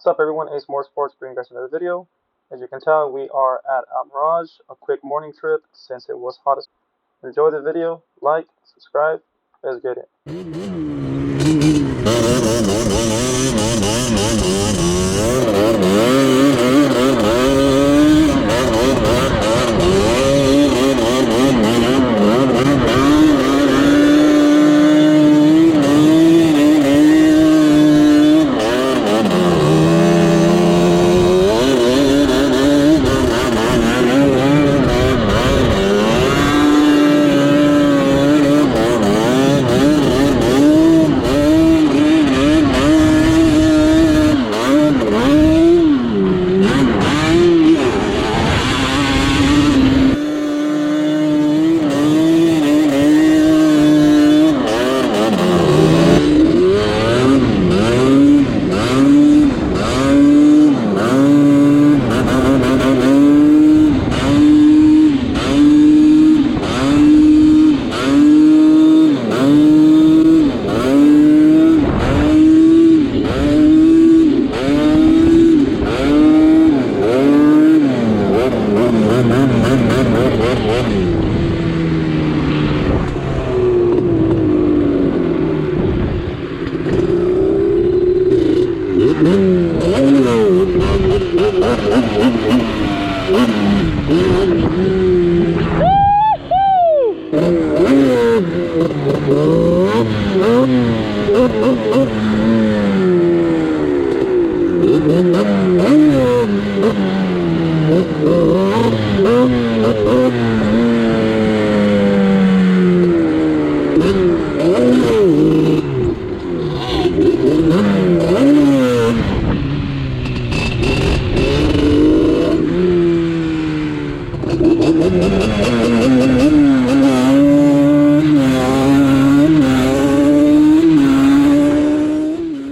What's up everyone, AceMotorsports bringing us another video. As you can tell, we are at Mirage, a quick morning trip since it was hot as. Enjoy the video, like, subscribe, let's get it.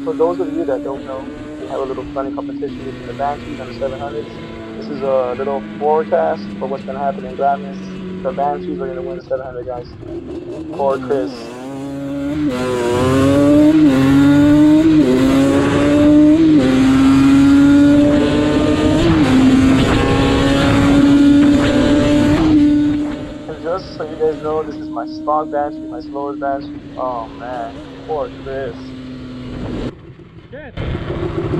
For those of you that don't know, we have a little funny competition between the Banshees and the 700s. This is a little forecast for what's going to happen in Grammys. The Banshees are going to win the 700, guys. Poor Chris. And just so you guys know, this is my stock Banshee, my slowest Banshee. Oh man, poor Chris.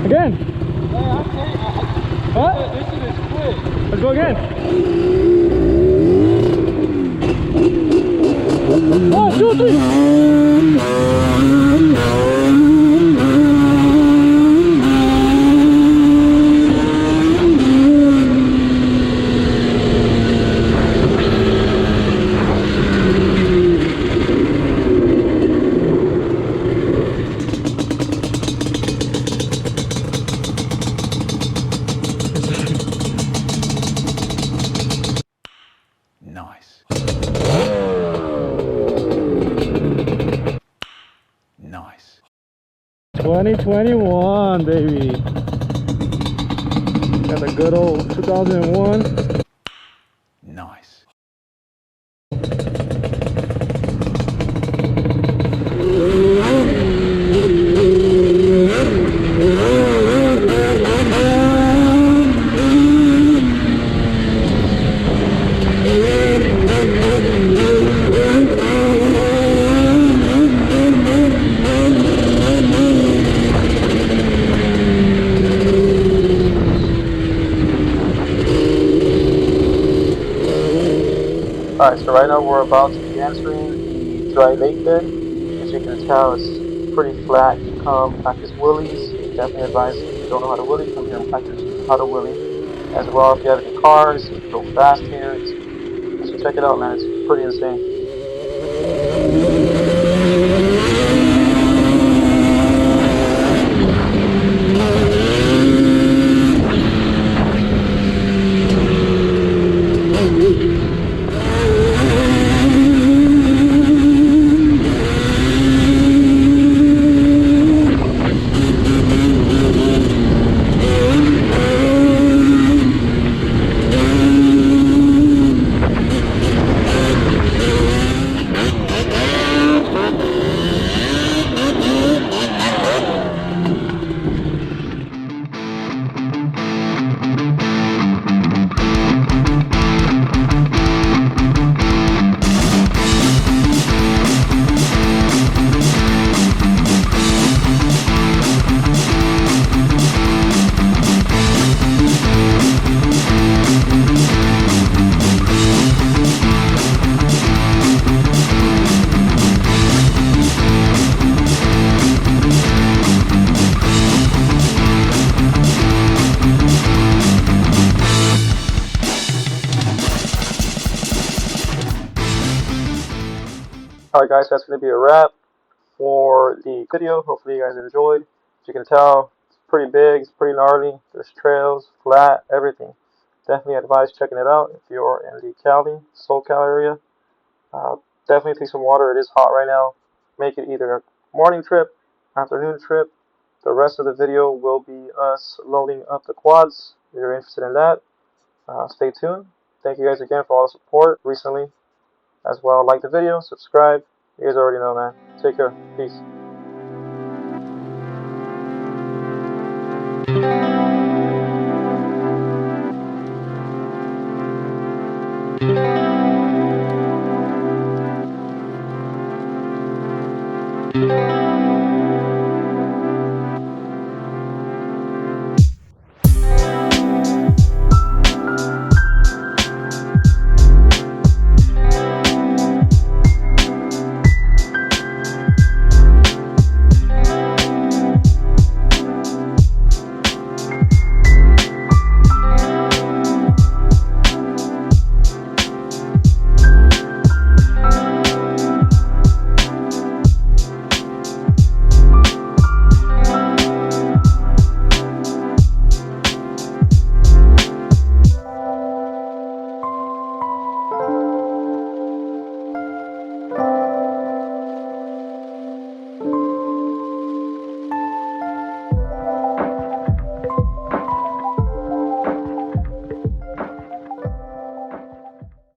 Again. Hey, I'm saying, What? this shit is quick. Let's go again. 1, 2, 3. Nice. Nice. 2021, baby. Got the good old 2001. Nice. Alright, so right now we're about to be entering the dry lake bed. As you can tell, it's pretty flat. You come practice wheelies. Definitely advise if you don't know how to wheelie, come here and practice how to wheelie. As well, if you have any cars, you can go fast here. So check it out, man. It's pretty insane. Alright guys, that's going to be a wrap for the video. Hopefully you guys enjoyed. As you can tell, it's pretty big, it's pretty gnarly. There's trails, flat, everything. Definitely advise checking it out if you're in the Cali, SoCal area. Uh, Definitely take some water. It is hot right now. Make it either a morning trip, afternoon trip. The rest of the video will be us loading up the quads. If you're interested in that, stay tuned. Thank you guys again for all the support recently as well. Like the video, subscribe. You guys already know, man. Take care. Peace.